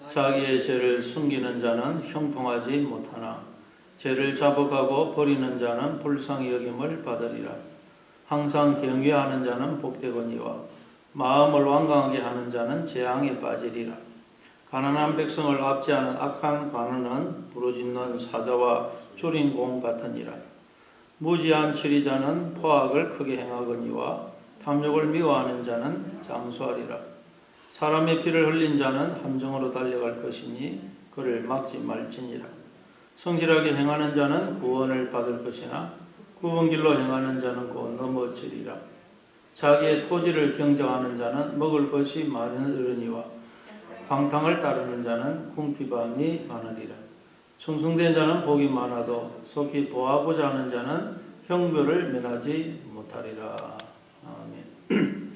자기의 죄를 숨기는 자는 형통하지 못하나 죄를 자복하고 버리는 자는 불쌍히 여김을 받으리라. 항상 경외하는 자는 복되거니와 마음을 완강하게 하는 자는 재앙에 빠지리라. 가난한 백성을 압제하는 악한 관원은 부르짖는 사자와 줄인 공 같으니라. 무지한 치리자는 포악을 크게 행하거니와 탐욕을 미워하는 자는 장수하리라. 사람의 피를 흘린 자는 함정으로 달려갈 것이니 그를 막지 말지니라. 성실하게 행하는 자는 구원을 받을 것이나 굽은 길로 행하는 자는 곧 넘어지리라. 자기의 토지를 경작하는 자는 먹을 것이 마르니와 방탕을 따르는 자는 궁핍함이 많으리라. 충성된 자는 복이 많아도 속히 보하고자 하는 자는 형벌을 면하지 못하리라. 아멘.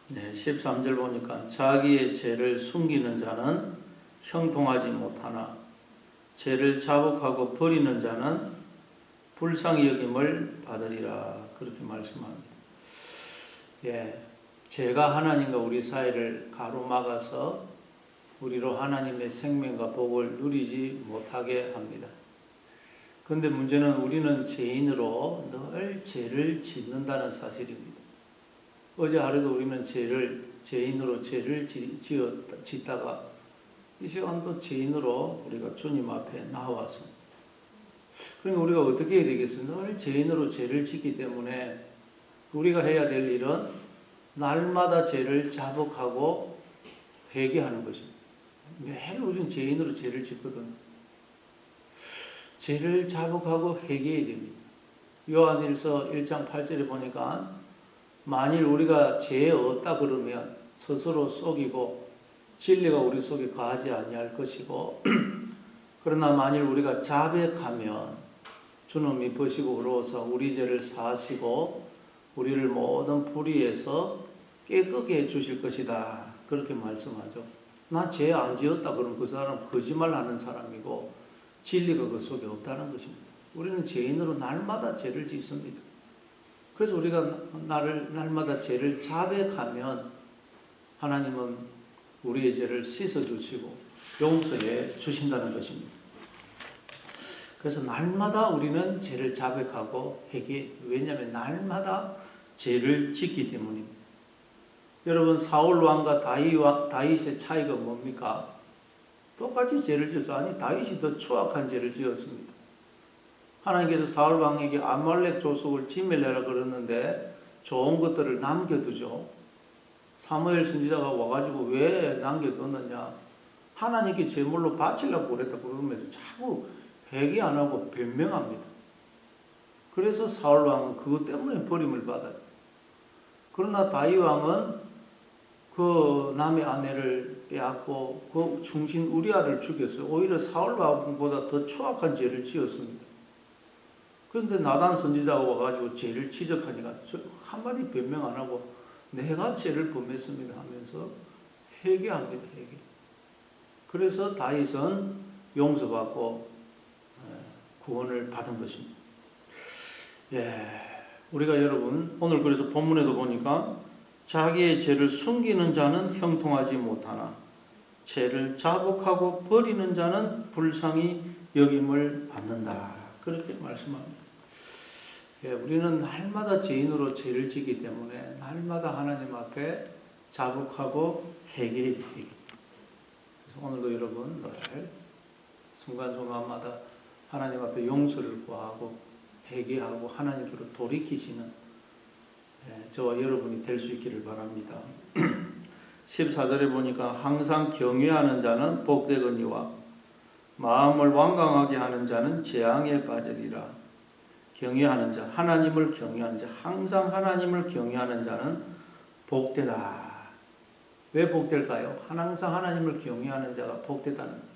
네, 13절 보니까 자기의 죄를 숨기는 자는 형통하지 못하나 죄를 자복하고 버리는 자는 불쌍히 여김을 받으리라. 그렇게 말씀합니다. 예, 죄가 하나님과 우리 사이를 가로막아서 우리로 하나님의 생명과 복을 누리지 못하게 합니다. 그런데 문제는 우리는 죄인으로 늘 죄를 짓는다는 사실입니다. 어제 하루도 우리는 죄인으로 죄를 짓다가 이 시간도 죄인으로 우리가 주님 앞에 나왔습니다. 그러니까 우리가 어떻게 해야 되겠어요? 늘 죄인으로 죄를 짓기 때문에 우리가 해야 될 일은 날마다 죄를 자복하고 회개하는 것입니다. 매일 우리는 죄인으로 죄를 짓거든요. 죄를 자복하고 회개해야 됩니다. 요한일서 1장 8절에 보니까 만일 우리가 죄에 없다 그러면 스스로 속이고 진리가 우리 속에 거하지 아니할 것이고 그러나 만일 우리가 자백하면 주님이 보시고 그러서 우리 죄를 사하시고 우리를 모든 불의에서 깨끗게 해주실 것이다. 그렇게 말씀하죠. 나 죄 안 지었다 그러면 그 사람 거짓말하는 사람이고 진리가 그 속에 없다는 것입니다. 우리는 죄인으로 날마다 죄를 짓습니다. 그래서 우리가 날마다 죄를 자백하면 하나님은 우리의 죄를 씻어주시고 용서해 주신다는 것입니다. 그래서 날마다 우리는 죄를 자백하고 회개, 왜냐하면 날마다 죄를 짓기 때문입니다. 여러분 사울 왕과 다윗의 차이가 뭡니까? 똑같이 죄를 지었어. 아니 다윗이 더 추악한 죄를 지었습니다. 하나님께서 사울 왕에게 아말렉 족속을 진멸하라 그러는데 좋은 것들을 남겨두죠. 사무엘 선지자가 와가지고 왜 남겨뒀느냐? 하나님께 제물로 바치려고 그랬다 그러면서 자꾸 회개 안 하고 변명합니다. 그래서 사울 왕은 그것 때문에 버림을 받아요. 그러나 다윗 왕은 그 남의 아내를 빼앗고 그 충신 우리아를 죽였어요. 오히려 사울 왕보다 더 추악한 죄를 지었습니다. 그런데 나단 선지자가 와가지고 죄를 지적하니까 한마디 변명 안 하고 내가 죄를 범했습니다 하면서 회개합니다. 회개. 그래서 다윗은 용서받고 구원을 받은 것입니다. 예, 우리가 여러분 오늘 그래서 본문에도 보니까 자기의 죄를 숨기는 자는 형통하지 못하나 죄를 자복하고 버리는 자는 불쌍히 여김을 받는다. 그렇게 말씀합니다. 예, 우리는 날마다 죄인으로 죄를 지기 때문에 날마다 하나님 앞에 자복하고 회개해야 됩니다. 그래서 오늘도 여러분 늘 순간순간마다 하나님 앞에 용서를 구하고 회개하고 하나님께로 돌이키시는 저와 여러분이 될 수 있기를 바랍니다. 14절에 보니까 항상 경외하는 자는 복되거니와 마음을 완강하게 하는 자는 재앙에 빠지리라. 경외하는 자, 하나님을 경외하는 자, 항상 하나님을 경외하는 자는 복되다. 왜 복될까요? 항상 하나님을 경외하는 자가 복되다는 거예요.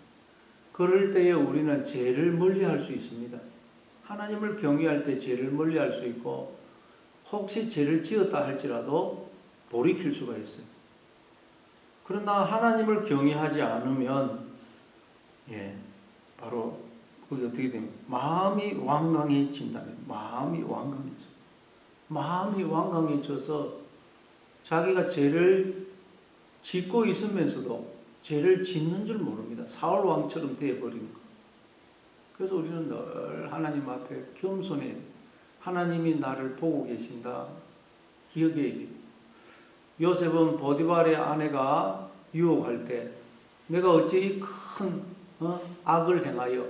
그럴 때에 우리는 죄를 멀리할 수 있습니다. 하나님을 경외할 때 죄를 멀리할 수 있고 혹시 죄를 지었다 할지라도 돌이킬 수가 있어요. 그러나 하나님을 경외하지 않으면 바로 그게 어떻게 됩니까? 마음이 완강해진다면 마음이 완강해져서 자기가 죄를 짓고 있으면서도 죄를 짓는 줄 모릅니다. 사울 왕처럼 되어버린 거. 그래서 우리는 늘 하나님 앞에 겸손해. 하나님이 나를 보고 계신다. 기억해야 돼요. 요셉은 보디발의 아내가 유혹할 때 내가 어찌 큰 악을 행하여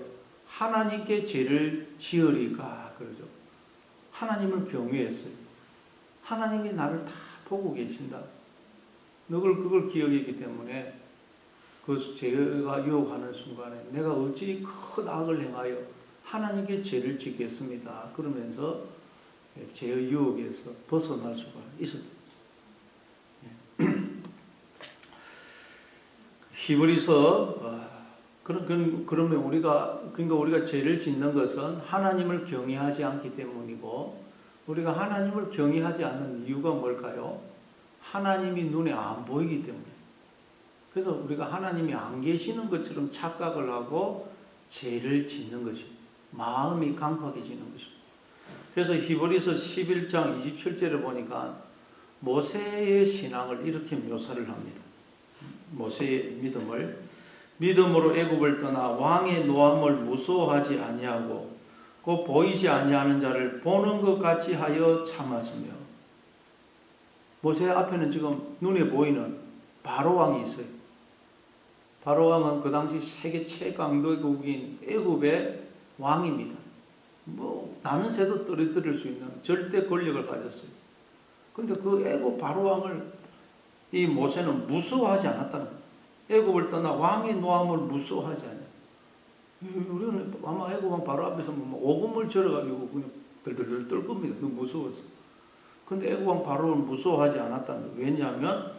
하나님께 죄를 지으리까 그러죠. 하나님을 경외했어요. 하나님이 나를 다 보고 계신다. 그걸 기억했기 때문에 그 죄가 유혹하는 순간에 내가 어찌 큰 악을 행하여 하나님께 죄를 짓겠습니다. 그러면서 죄의 유혹에서 벗어날 수가 있었던 거죠. 히브리서 그러면 우리가 죄를 짓는 것은 하나님을 경외하지 않기 때문이고 우리가 하나님을 경외하지 않는 이유가 뭘까요? 하나님이 눈에 안 보이기 때문에. 그래서 우리가 하나님이 안 계시는 것처럼 착각을 하고 죄를 짓는 것입니다. 마음이 강팍해지는 것입니다. 그래서 히브리서 11장 27절에 보니까 모세의 신앙을 이렇게 묘사를 합니다. 모세의 믿음으로 애굽을 떠나 왕의 노함을 무서워하지 아니하고 그 보이지 아니하는 자를 보는 것 같이 하여 참았으며. 모세 앞에는 지금 눈에 보이는 바로 왕이 있어요. 바로 왕은 그 당시 세계 최강대국인 애굽의 왕입니다. 나는 새도 떨어뜨릴 수 있는 절대 권력을 가졌어요. 그런데 그 애굽 바로 왕을 이 모세는 무서워하지 않았다는 거예요. 애굽을 떠나 왕의 노함을 무서워하지 않아요. 우리는 아마 애굽 왕 바로 앞에서 오금을 절어가지고 그냥 덜덜덜 떨 겁니다. 너무 무서워서. 근데 애굽 왕 바로를 무서워하지 않았다는 거예요. 왜냐하면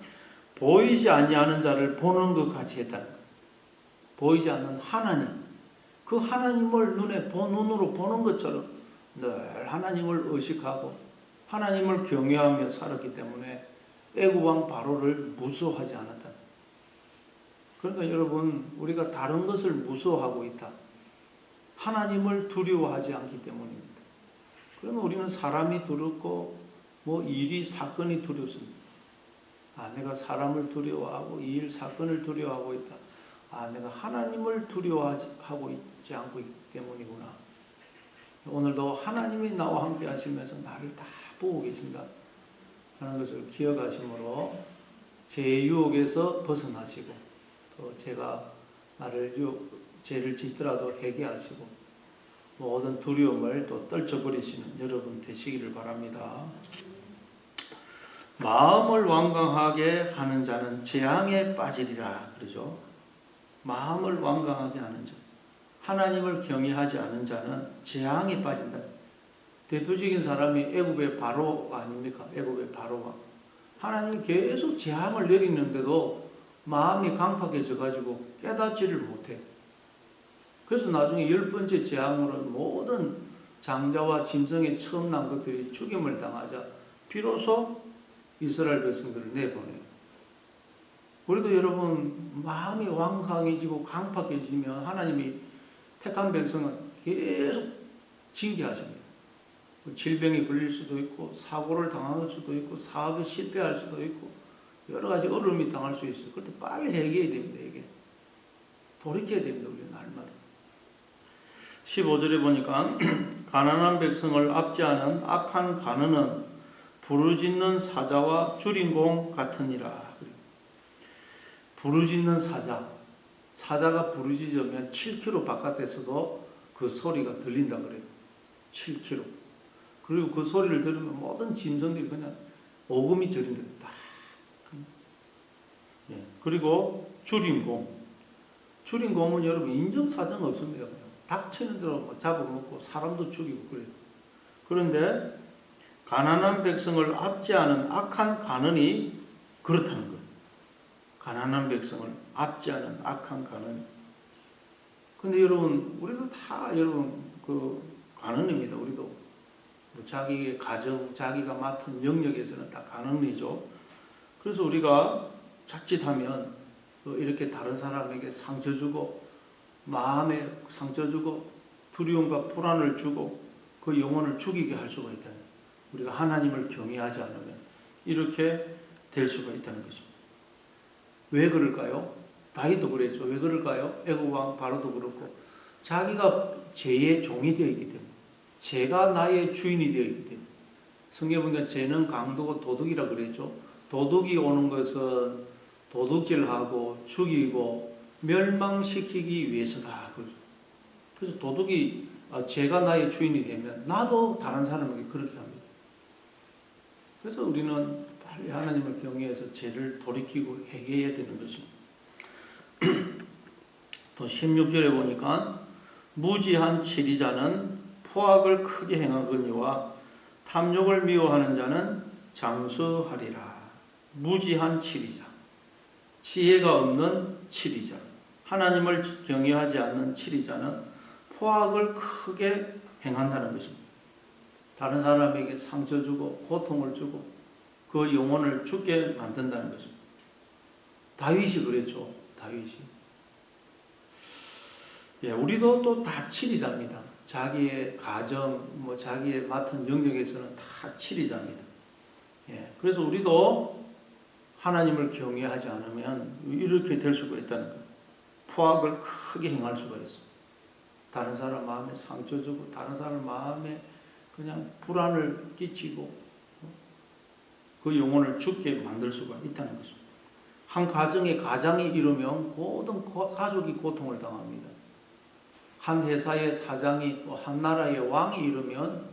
보이지 아니하는 자를 보는 것 같이 했다는 거예요. 보이지 않는 하나님. 그 하나님을 눈으로 보는 것처럼 늘 하나님을 의식하고 하나님을 경외하며 살았기 때문에 애굽 왕 바로를 무서워하지 않았다. 그러니까 여러분 우리가 다른 것을 무서워하고 있다. 하나님을 두려워하지 않기 때문입니다. 그러면 우리는 사람이 두렵고 일이 사건이 두렵습니다. 내가 사람을 두려워하고 이 일 사건을 두려워하고 있다. 내가 하나님을 두려워하고 있지 않고 있기 때문이구나. 오늘도 하나님이 나와 함께 하시면서 나를 다 보고 계신다 하는 것을 기억하심으로 죄의 유혹에서 벗어나시고 또 제가 죄를 짓더라도 회개하시고 모든 두려움을 또 떨쳐버리시는 여러분 되시기를 바랍니다. 마음을 완강하게 하는 자는 재앙에 빠지리라 그러죠. 마음을 완강하게 하는 자, 하나님을 경외하지 않은 자는 재앙에 빠진다. 대표적인 사람이 애굽의 바로 아닙니까? 애굽의 바로가 하나님이 계속 재앙을 내리는데도 마음이 강팍해져 가지고 깨닫지를 못해. 그래서 나중에 10번째 재앙으로 모든 장자와 짐승에 처음 난 것들이 죽임을 당하자 비로소 이스라엘 백성들을 내보내요. 우리도 여러분 마음이 완강해지고 강팍해지면 하나님이 택한 백성은 계속 징계하십니다. 질병에 걸릴 수도 있고 사고를 당할 수도 있고 사업에 실패할 수도 있고 여러 가지 어려움이 당할 수 있어요. 그럴 때 빨리 회개해야 됩니다. 이게 돌이켜야 됩니다. 우리 날마다. 15절에 보니까 가난한 백성을 압제하는 악한 간언은 부르짖는 사자와 주린공 같으니라. 부르짖는 사자가 부르짖으면 7km 바깥에서도 그 소리가 들린다 그래요. 7km. 그리고 그 소리를 들으면 모든 짐승들이 그냥 오금이 저린다. 그리고 주린공은 여러분 인정사정 없습니다. 그냥 닥치는 대로 잡아먹고 사람도 죽이고 그래요. 그런데 가난한 백성을 압제하는 악한 간언이 그렇다는 거예요. 가난한 백성을 압제하는 악한 간언. 근데 여러분 우리도 다 여러분 그 간언입니다. 우리도 자기의 가정, 자기가 맡은 영역에서는 다 간언이죠. 그래서 우리가 자칫하면 이렇게 다른 사람에게 상처 주고 마음에 상처 주고 두려움과 불안을 주고 그 영혼을 죽이게 할 수가 있다는 거예요. 우리가 하나님을 경외하지 않으면 이렇게 될 수가 있다는 것입니다. 왜 그럴까요? 다윗도 그랬죠. 왜 그럴까요? 애국 왕 바로도 그렇고 자기가 죄의 종이 되어 있기 때문에, 죄가 나의 주인이 되어 있기 때문에. 성경에 보니까 죄는 강도고 도둑이라 그랬죠. 도둑이 오는 것은 도둑질하고 죽이고 멸망시키기 위해서다. 그래서 도둑이 죄가 나의 주인이 되면 나도 다른 사람에게 그렇게 합니다. 그래서 우리는 빨리 하나님을 경외해서 죄를 돌이키고 회개해야 되는 것입니다. 또 16절에 보니까 무지한 치리자는 포악을 크게 행하거니와 탐욕을 미워하는 자는 장수하리라. 무지한 치리자, 지혜가 없는 치리자, 하나님을 경외하지 않는 치리자는 포악을 크게 행한다는 것입니다. 다른 사람에게 상처 주고 고통을 주고 그 영혼을 죽게 만든다는 것입니다. 다윗이 그랬죠. 다윗이. 예, 우리도 또 다 치리자입니다. 자기의 가정, 자기의 맡은 영역에서는 다 치리자입니다. 예, 그래서 우리도 하나님을 경외하지 않으면 이렇게 될 수가 있다는 거예요. 포악을 크게 행할 수가 있습니다. 다른 사람 마음에 상처 주고 다른 사람 마음에 그냥 불안을 끼치고 그 영혼을 죽게 만들 수가 있다는 것입니다. 한 가정에 가장이 이르면 모든 가족이 고통을 당합니다. 한 회사의 사장이 또 한 나라의 왕이 이르면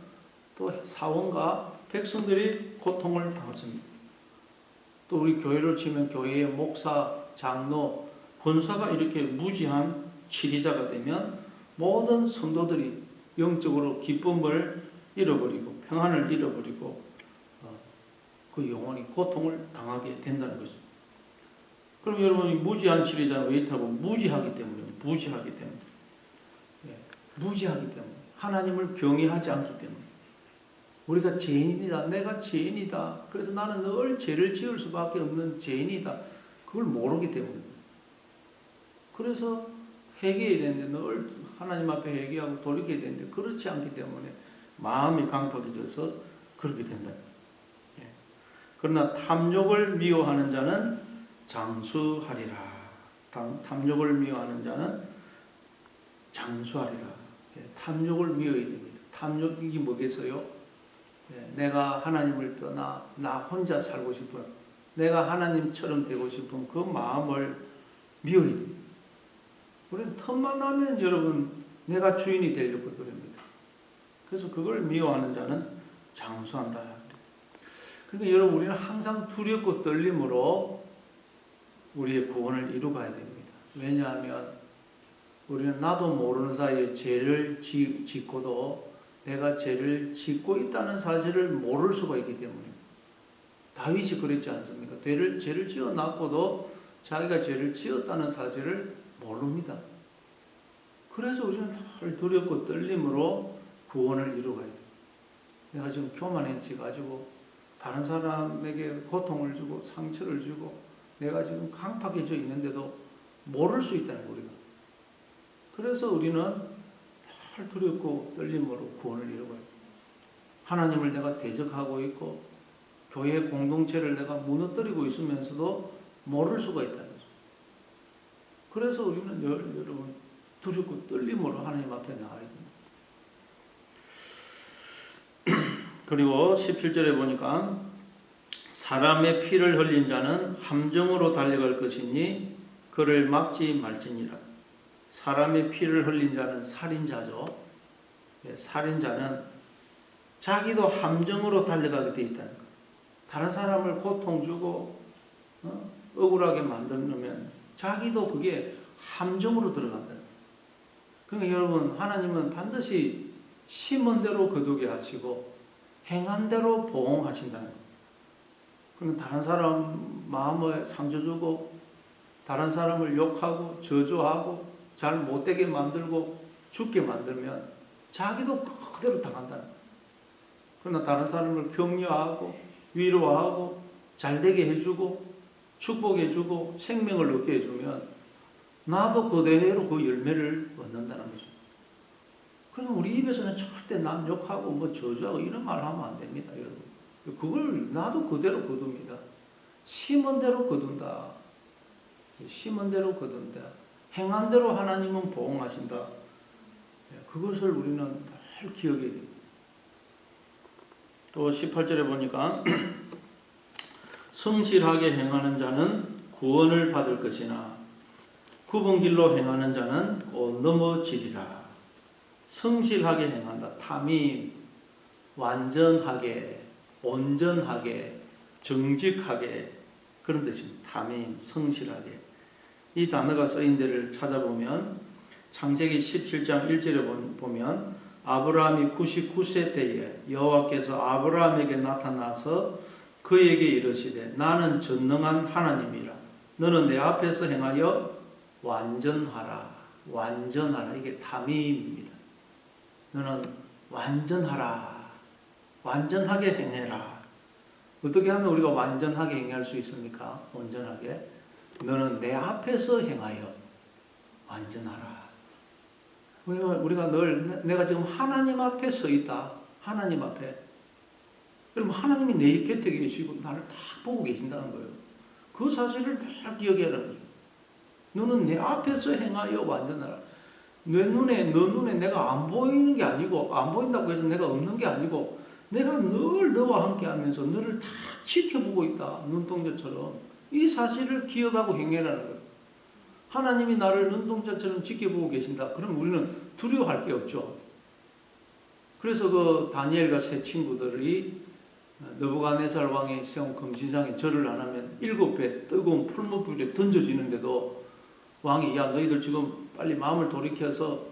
또 사원과 백성들이 고통을 당했습니다. 또 우리 교회를 치면 교회의 목사, 장로, 권사가 이렇게 무지한 치리자가 되면 모든 성도들이 영적으로 기쁨을 잃어버리고 평안을 잃어버리고 그 영혼이 고통을 당하게 된다는 것입니다. 그럼 여러분이 무지한 치리자는 왜 있다고? 무지하기 때문에. 무지하기 때문에. 하나님을 경외하지 않기 때문에. 우리가 죄인이다. 내가 죄인이다. 그래서 나는 늘 죄를 지을 수밖에 없는 죄인이다. 그걸 모르기 때문에. 그래서 회개해야 되는데 늘 하나님 앞에 회개하고 돌이켜야 되는데 그렇지 않기 때문에 마음이 강팍해져서 그렇게 된다. 그러나 탐욕을 미워하는 자는 장수하리라. 탐욕을 미워하는 자는 장수하리라. 탐욕을 미워야 됩니다. 탐욕이 뭐겠어요? 내가 하나님을 떠나 나 혼자 살고 싶은, 내가 하나님처럼 되고 싶은 그 마음을 미워야 됩니다. 우리는 틈만 나면 여러분 내가 주인이 되려고 그럽니다. 그래서 그걸 미워하는 자는 장수한다. 그러니까 여러분 우리는 항상 두렵고 떨림으로 우리의 구원을 이루어가야 됩니다. 왜냐하면 우리는 나도 모르는 사이에 죄를 짓고도 내가 죄를 짓고 있다는 사실을 모를 수가 있기 때문에. 다윗이 그랬지 않습니까? 죄를 지어놨고도 자기가 죄를 지었다는 사실을 모릅니다. 그래서 우리는 늘 두렵고 떨림으로 구원을 이루어가야 돼요. 내가 지금 교만해져가지고 다른 사람에게 고통을 주고 상처를 주고 내가 지금 강팍해져 있는데도 모를 수 있다는 거예요. 우리가. 그래서 우리는 늘 두렵고 떨림으로 구원을 이루어가야 돼요. 하나님을 내가 대적하고 있고 교회 공동체를 내가 무너뜨리고 있으면서도 모를 수가 있다는 거죠. 그래서 우리는 여러분 두렵고 떨림으로 하나님 앞에 나아야 됩니다. 그리고 17절에 보니까 사람의 피를 흘린 자는 함정으로 달려갈 것이니 그를 막지 말지니라. 사람의 피를 흘린 자는 살인자죠. 살인자는 자기도 함정으로 달려가게 되어 있다는 거예요. 다른 사람을 고통 주고 억울하게 만들면 자기도 그게 함정으로 들어간다는 거예요. 그러니까 여러분 하나님은 반드시 심은 대로 거두게 하시고 행한 대로 보응하신다는 거예요. 그러니까 다른 사람 마음에 상처 주고 다른 사람을 욕하고 저주하고 잘 못되게 만들고 죽게 만들면 자기도 그대로 당한다는 거예요. 그러나 다른 사람을 격려하고 위로하고 잘되게 해주고 축복해주고 생명을 얻게 해주면 나도 그대로 그 열매를 얻는다는 거죠. 그러니까 우리 입에서는 절대 남 욕하고 저주하고 이런 말 하면 안 됩니다, 여러분. 그걸 나도 그대로 거둡니다. 심은 대로 거둔다. 심은 대로 거둔다. 행한 대로 하나님은 보응하신다. 그것을 우리는 늘 기억해야 됩니다. 또 18절에 보니까 성실하게 행하는 자는 구원을 받을 것이나 굽은 길로 행하는 자는 곧 넘어지리라. 성실하게 행한다. 탐임, 완전하게, 온전하게, 정직하게 그런 뜻입니다. 탐임, 성실하게. 이 단어가 쓰인 데를 찾아보면 창세기 17장 1절에 보면 아브라함이 99세 때에 여호와께서 아브라함에게 나타나서 그에게 이르시되 나는 전능한 하나님이라. 너는 내 앞에서 행하여 완전하라. 완전하라. 이게 탐임입니다. 너는 완전하라. 완전하게 행해라. 어떻게 하면 우리가 완전하게 행할 수 있습니까? 온전하게. 너는 내 앞에서 행하여 완전하라. 우리가 늘 내가 지금 하나님 앞에 서 있다. 하나님 앞에. 그럼 하나님이 내 곁에 계시고 나를 딱 보고 계신다는 거예요. 그 사실을 다 기억해라는 거죠. 너는 내 앞에서 행하여 완전하라. 너 눈에 내가 안 보이는 게 아니고, 안 보인다고 해서 내가 없는 게 아니고, 내가 늘 너와 함께 하면서 너를 다 지켜보고 있다. 눈동자처럼. 이 사실을 기억하고 행해라는 거예요. 하나님이 나를 눈동자처럼 지켜보고 계신다. 그럼 우리는 두려워할 게 없죠. 그래서 그 다니엘과 세 친구들이 느부갓네살 왕이 세운 금신상에 절을 안 하면 7배 뜨거운 풀무불에 던져지는데도 왕이 야 너희들 지금 빨리 마음을 돌이켜서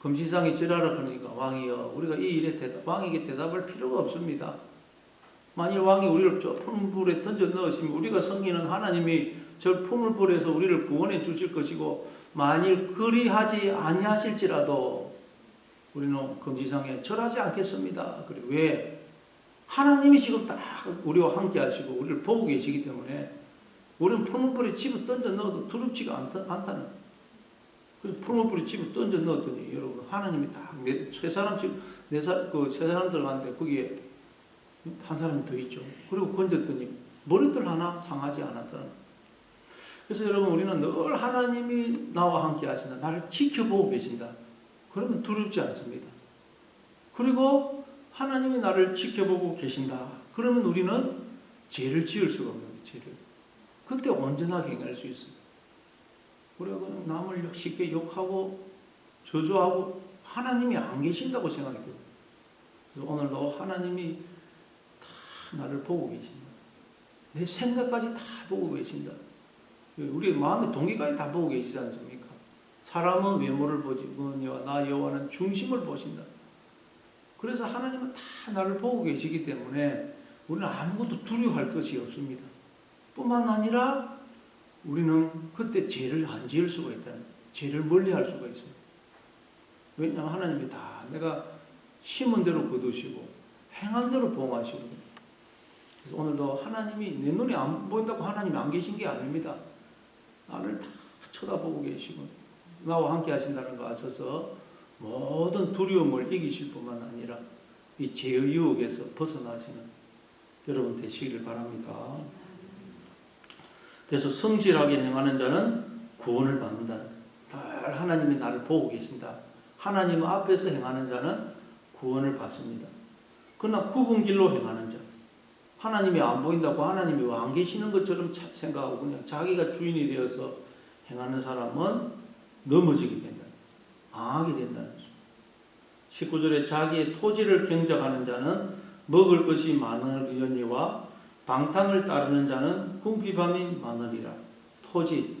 금신상에 절하라 그러니까 왕이여 우리가 이 일에 왕에게 대답할 필요가 없습니다. 만일 왕이 우리를 저 풀무불에 던져 넣으시면 우리가 섬기는 하나님이 저 풀무불에서 우리를 구원해 주실 것이고 만일 그리하지 아니하실지라도 우리는 금신상에 절하지 않겠습니다. 그래 왜? 하나님이 지금 딱 우리와 함께 하시고 우리를 보고 계시기 때문에 우리는 풀무불에 집어 던져 넣어도 두렵지가 않다는. 그래서 풀무불에 집어 던져 넣었더니 여러분 하나님이 딱 세 사람 들어갔는데 거기에 한 사람이 더 있죠. 그리고 건졌더니 머리들 하나 상하지 않았다는. 그래서 여러분 우리는 늘 하나님이 나와 함께 하신다. 나를 지켜보고 계신다. 그러면 두렵지 않습니다. 그리고 하나님이 나를 지켜보고 계신다. 그러면 우리는 죄를 지을 수가 없는 거예요. 죄를. 그때 온전하게 행할 수 있어요. 우리가 그냥 남을 쉽게 욕하고 저주하고 하나님이 안 계신다고 생각해요. 그래서 오늘도 하나님이 다 나를 보고 계신다. 내 생각까지 다 보고 계신다. 우리 마음의 동기까지 다 보고 계시지 않습니까? 사람은 외모를 보지거니와 나 여호와는 중심을 보신다. 그래서 하나님은 다 나를 보고 계시기 때문에 우리는 아무것도 두려워할 것이 없습니다. 뿐만 아니라 우리는 그때 죄를 안 지을 수가 있다. 죄를 멀리할 수가 있어요. 왜냐하면 하나님이 다 내가 심은 대로 거두시고 행한 대로 보응하시고. 그래서 오늘도 하나님이 내 눈에 안 보인다고 하나님이 안 계신 게 아닙니다. 나를 다 쳐다보고 계시고 나와 함께 하신다는 거 아셔서 모든 두려움을 이기실 뿐만 아니라 이 죄의 유혹에서 벗어나시는 여러분 되시기를 바랍니다. 그래서 성실하게 행하는 자는 구원을 받는다. 늘 하나님이 나를 보고 계신다. 하나님 앞에서 행하는 자는 구원을 받습니다. 그러나 굽은 길로 행하는 자, 하나님이 안 보인다고 하나님이 안 계시는 것처럼 생각하고 그냥 자기가 주인이 되어서 행하는 사람은 넘어지게 된다. 망하게 된다는 것입니다. 19절에 자기의 토지를 경작하는 자는 먹을 것이 많으려니와 방탕을 따르는 자는 궁핍함이 많으리라. 토지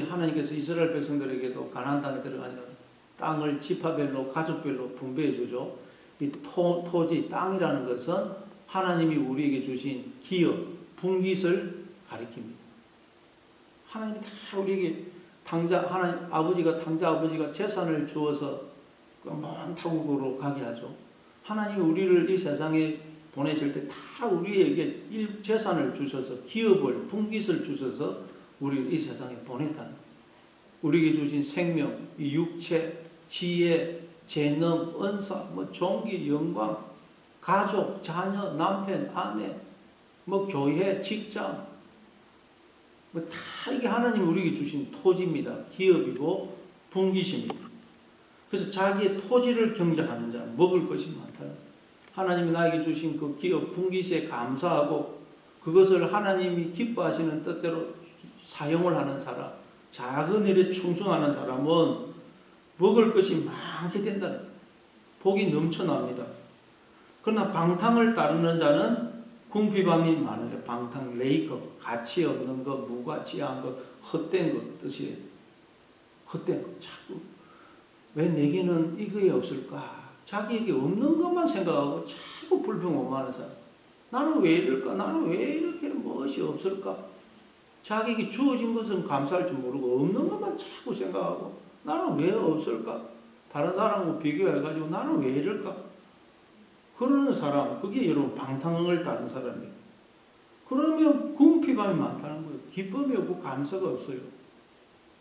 하나님께서 이스라엘 백성들에게도 가나안 땅에 들어가니까 땅을 지파별로 가족별로 분배해 주죠. 이 토지 땅이라는 것은 하나님이 우리에게 주신 기업, 분깃을 가리킵니다. 하나님이 다 우리에게 당자 아버지가 재산을 주어서 먼 타국으로 가게 하죠. 하나님이 우리를 이 세상에 보내실 때 다 우리에게 재산을 주셔서 기업을 분깃을 주셔서 우리를 이 세상에 보냈다는 거예요. 우리에게 주신 생명, 이 육체, 지혜, 재능, 은사, 종기, 영광, 가족, 자녀, 남편, 아내, 교회, 직장, 뭐 다 이게 하나님이 우리에게 주신 토지입니다. 기업이고 분기십니다. 그래서 자기의 토지를 경작하는 자는 먹을 것이 많다. 하나님이 나에게 주신 그 기업 분기시에 감사하고 그것을 하나님이 기뻐하시는 뜻대로 사용을 하는 사람, 작은 일에 충성하는 사람은 먹을 것이 많게 된다는 거예요. 복이 넘쳐납니다. 그러나 방탕을 따르는 자는 궁핍함이 많은 거예요. 방탕, 레이컵, 가치 없는 것, 무가치한 것, 헛된 것 뜻이에요. 헛된 것. 자꾸 왜 내게는 이거에 없을까? 자기에게 없는 것만 생각하고 자꾸 불평오만하는 사람. 나는 왜 이럴까? 나는 왜 이렇게 무엇이 없을까? 자기에게 주어진 것은 감사할 줄 모르고 없는 것만 자꾸 생각하고 나는 왜 없을까? 다른 사람하고 비교해가지고 나는 왜 이럴까? 그러는 사람, 그게 여러분 방탕을 따른 사람이에요. 그러면 궁핍함이 많다는 거예요. 기쁨이 없고 감사가 없어요.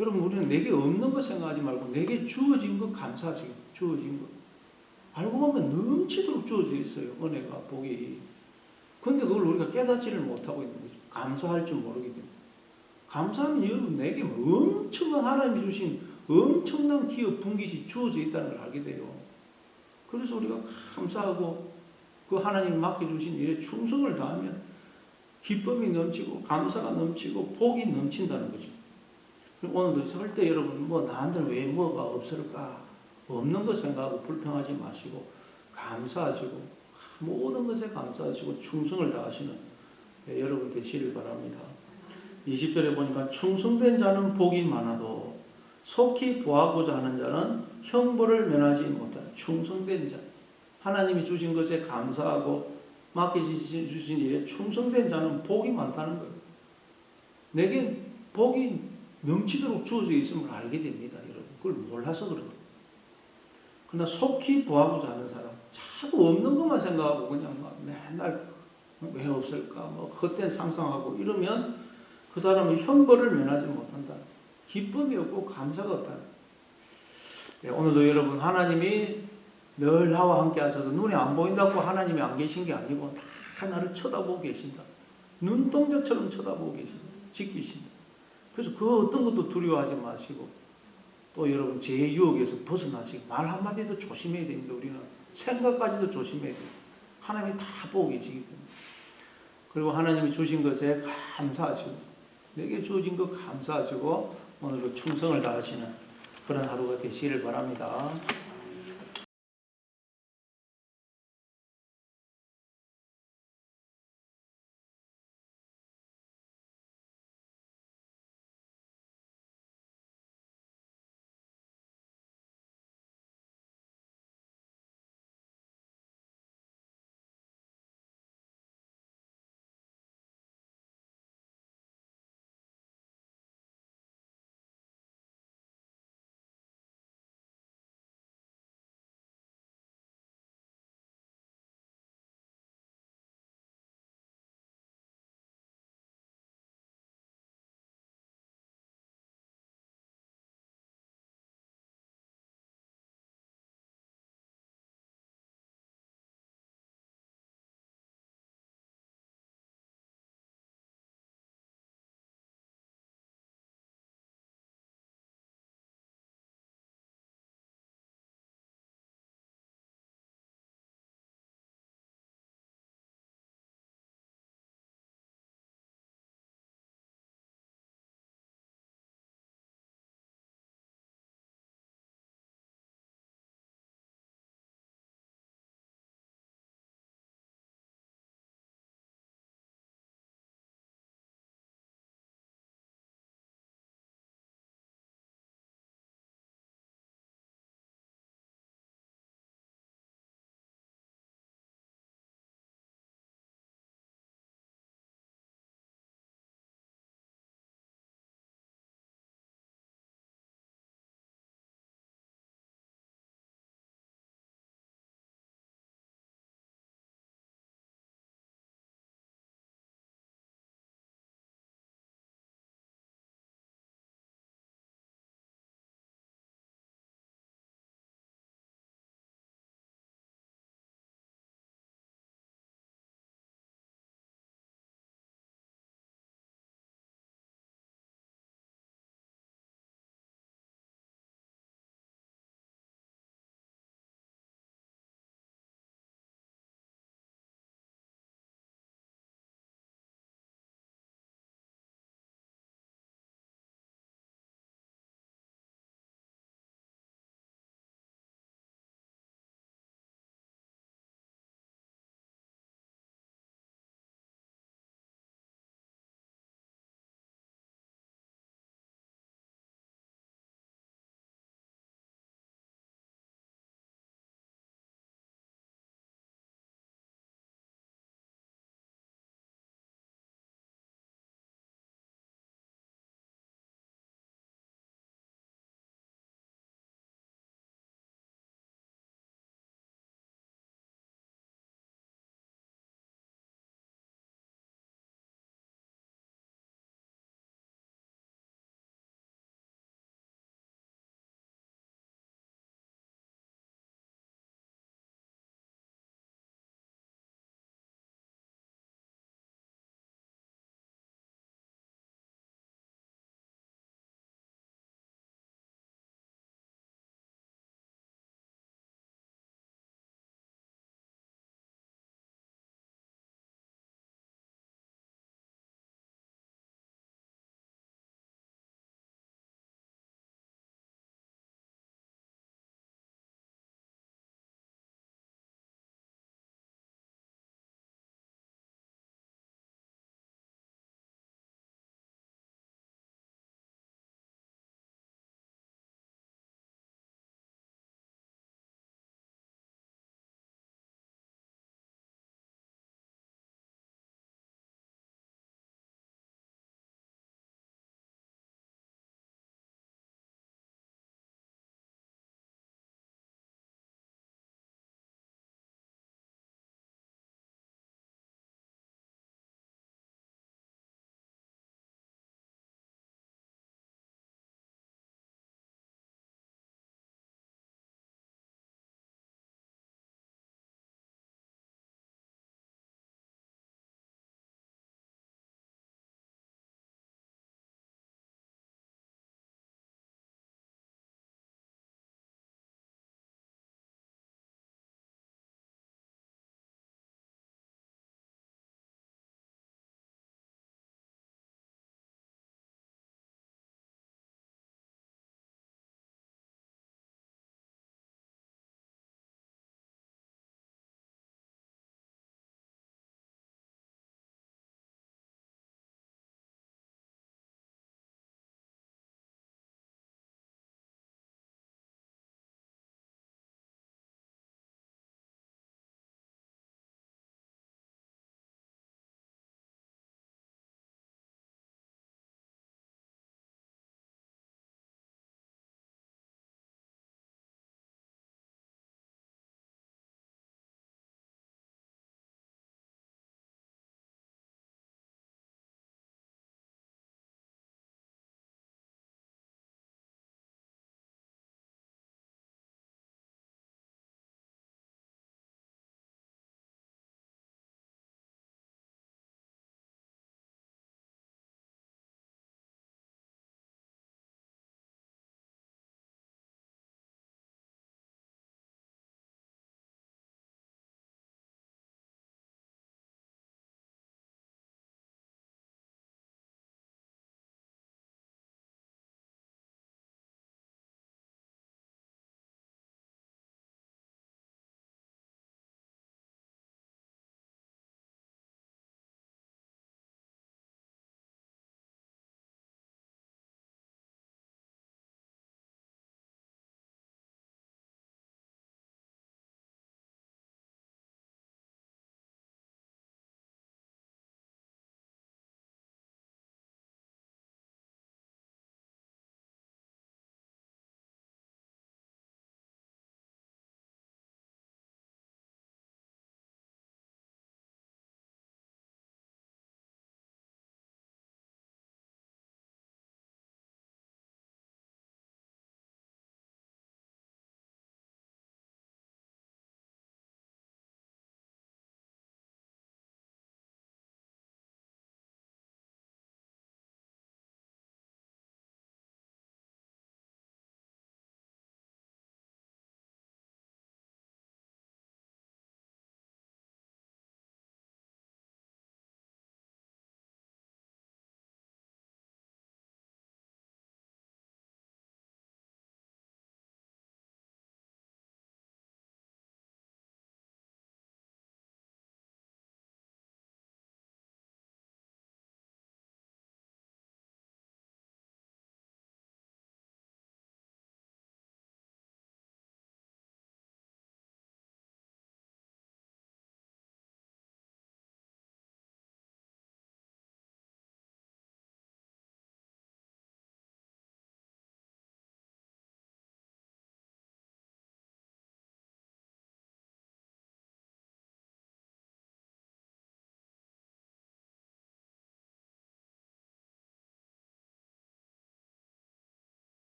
여러분 우리는 내게 없는 거 생각하지 말고 내게 주어진 거 감사하시고 주어진 거. 알고 보면 넘치도록 주어져 있어요. 은혜가, 복이. 그런데 그걸 우리가 깨닫지를 못하고 있는 거죠. 감사할 줄 모르게 됩니다. 감사하면 여러분 내게 엄청난 하나님이 주신 엄청난 기업 분깃이 주어져 있다는 걸 알게 돼요. 그래서 우리가 감사하고 그 하나님 맡겨주신 일에 충성을 다하면 기쁨이 넘치고 감사가 넘치고 복이 넘친다는 거죠. 오늘도 절대 여러분 뭐 나한테는 왜 뭐가 없을까? 없는 것 생각하고 불평하지 마시고 감사하시고 모든 것에 감사하시고 충성을 다하시는 여러분 되시길 바랍니다. 20절에 보니까 충성된 자는 복이 많아도 속히 보하고자 하는 자는 형벌을 면하지 못하는 충성된 자. 하나님이 주신 것에 감사하고 맡겨주신 일에 충성된 자는 복이 많다는 거예요. 내게 복이 넘치도록 주어져 있음을 알게 됩니다. 여러분. 그걸 몰라서 그래요. 그러나 속히 보하고자 하는 사람, 자꾸 없는 것만 생각하고 그냥 막 맨날 왜 없을까, 뭐 헛된 상상하고 이러면 그 사람은 형벌을 면하지 못한다. 기쁨이 없고 감사가 없다. 네, 오늘도 여러분 하나님이 늘 나와 함께 하셔서 눈에 안 보인다고 하나님이 안 계신 게 아니고 다 나를 쳐다보고 계신다. 눈동자처럼 쳐다보고 계신다. 지키신다. 그래서 그 어떤 것도 두려워하지 마시고 또 여러분 제 유혹에서 벗어나시고 말 한마디도 조심해야 됩니다. 우리는 생각까지도 조심해야 됩니다. 하나님이 다 보고 계시기 때문에. 그리고 하나님이 주신 것에 감사하시고 내게 주어진 것 감사하시고 오늘도 충성을 다하시는 그런 하루가 되시기를 바랍니다.